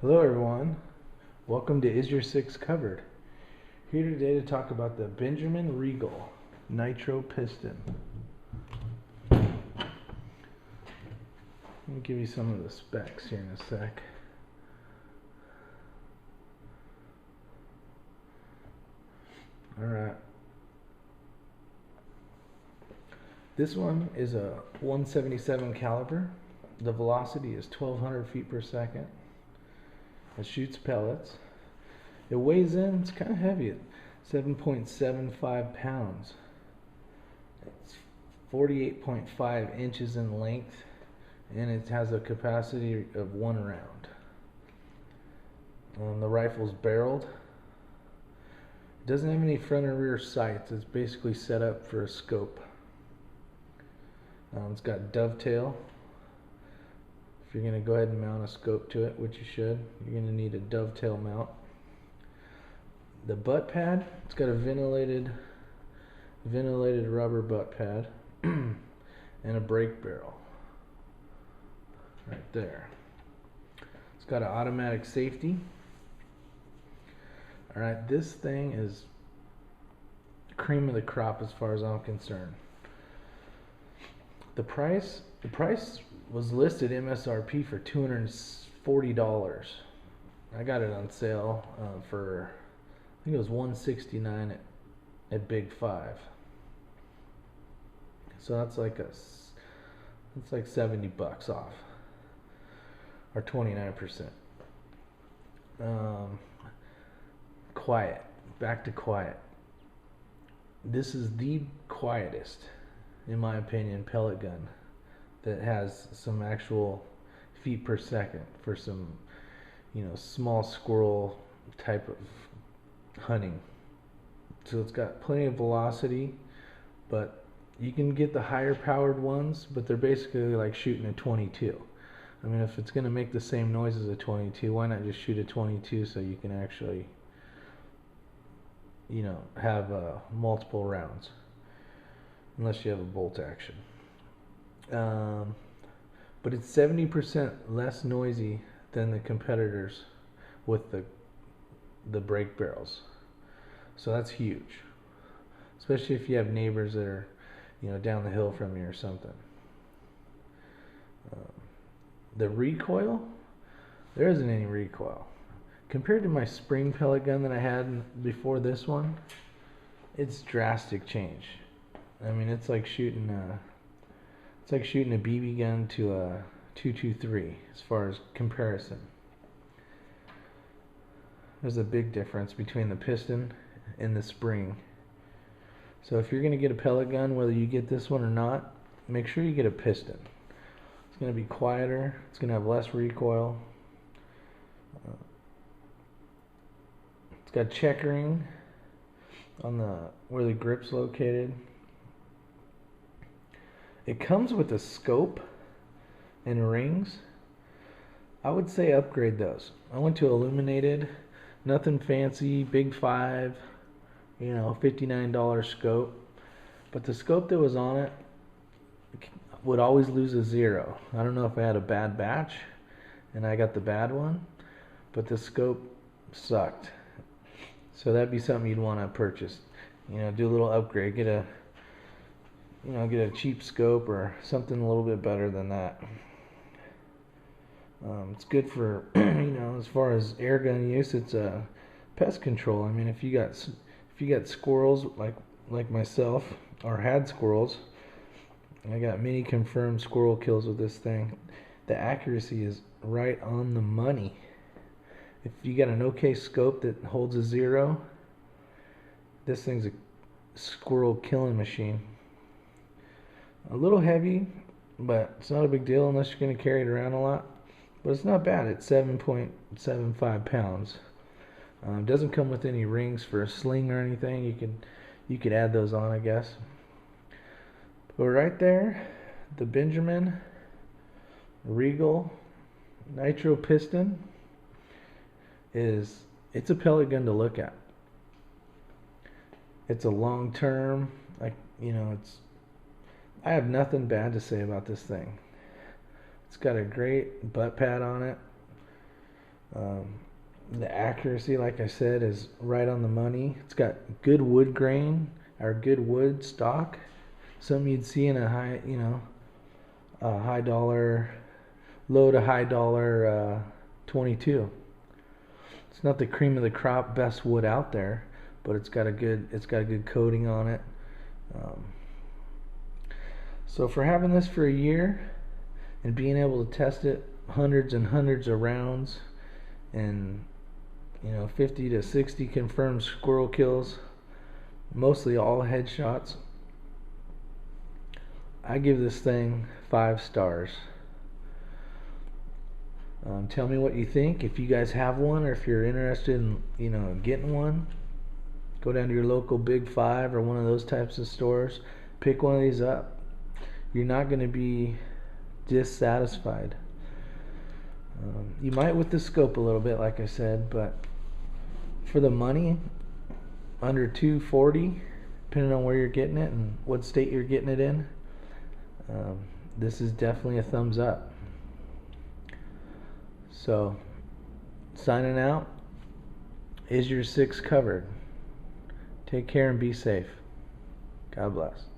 Hello everyone, welcome to Is Your Six Covered? Here today to talk about the Benjamin Regal Nitro Piston. Let me give you some of the specs here in a sec. Alright. This one is a 177 caliber. The velocity is 1200 feet per second. It shoots pellets. It weighs in, it's kind of heavy at 7.75 pounds. It's 48.5 inches in length, and it has a capacity of 1 round. The rifle's barreled. It doesn't have any front or rear sights. It's basically set up for a scope. It's got dovetail. If you're going to go ahead and mount a scope to it, which you should, you're going to need a dovetail mount. The butt pad, it's got a ventilated rubber butt pad and a brake barrel right there. It's got an automatic safety. Alright, this thing is cream of the crop as far as I'm concerned. The price was listed MSRP for $240. I got it on sale for, I think it was $169 at Big 5. So that's like $70 off, or 29%. Quiet. Back to quiet. This is the quietest, in my opinion, pellet gun that has some actual feet per second for some, small squirrel type of hunting. So it's got plenty of velocity, but you can get the higher powered ones, but they're basically like shooting a 22. I mean, if it's going to make the same noise as a 22, why not just shoot a 22 so you can actually, have multiple rounds, unless you have a bolt action. But it's 70% less noisy than the competitors with the brake barrels. So that's huge, especially if you have neighbors that are, down the hill from you or something. The recoil, there isn't any recoil. Compared to my spring pellet gun that I had before this one, it's drastic change. I mean, it's like shooting a BB gun to a 223 as far as comparison. There's a big difference between the piston and the spring. So if you're going to get a pellet gun, whether you get this one or not, make sure you get a piston. It's going to be quieter. It's going to have less recoil. It's got checkering on where the grip's located. It comes with a scope and rings. I would say upgrade those. I went to illuminated, nothing fancy, Big 5, $59 scope. But the scope that was on it would always lose a 0. I don't know if I had a bad batch and I got the bad one, but the scope sucked. So that'd be something you'd want to purchase. Do a little upgrade, get a cheap scope or something a little bit better than that. It's good for, as far as air gun use, it's a pest control. I mean, if you got squirrels like myself, or had squirrels, I got many confirmed squirrel kills with this thing. The accuracy is right on the money. If you got an okay scope that holds a 0, this thing's a squirrel killing machine. A little heavy, but it's not a big deal unless you're going to carry it around a lot. But it's not bad. It's 7.75 pounds. It doesn't come with any rings for a sling or anything. You could add those on, I guess. But right there, the Benjamin Regal Nitro Piston it's a pellet gun to look at. It's a long term, I have nothing bad to say about this thing. It's got a great butt pad on it. The accuracy, like I said, is right on the money. It's got good wood grain, or good wood stock. Something you'd see in a high, a high dollar, low to high dollar 22. It's not the cream of the crop, best wood out there, but it's got a good coating on it. So for having this for a year and being able to test it hundreds and hundreds of rounds, and 50 to 60 confirmed squirrel kills, mostly all headshots, I give this thing 5 stars. Tell me what you think. If you guys have one, or if you're interested in getting one, go down to your local Big 5 or one of those types of stores. Pick one of these up. You're not going to be dissatisfied. You might with the scope a little bit, like I said, but for the money, under $240, depending on where you're getting it and what state you're getting it in, this is definitely a thumbs up. So, signing out. Is your 6 covered? Take care and be safe. God bless.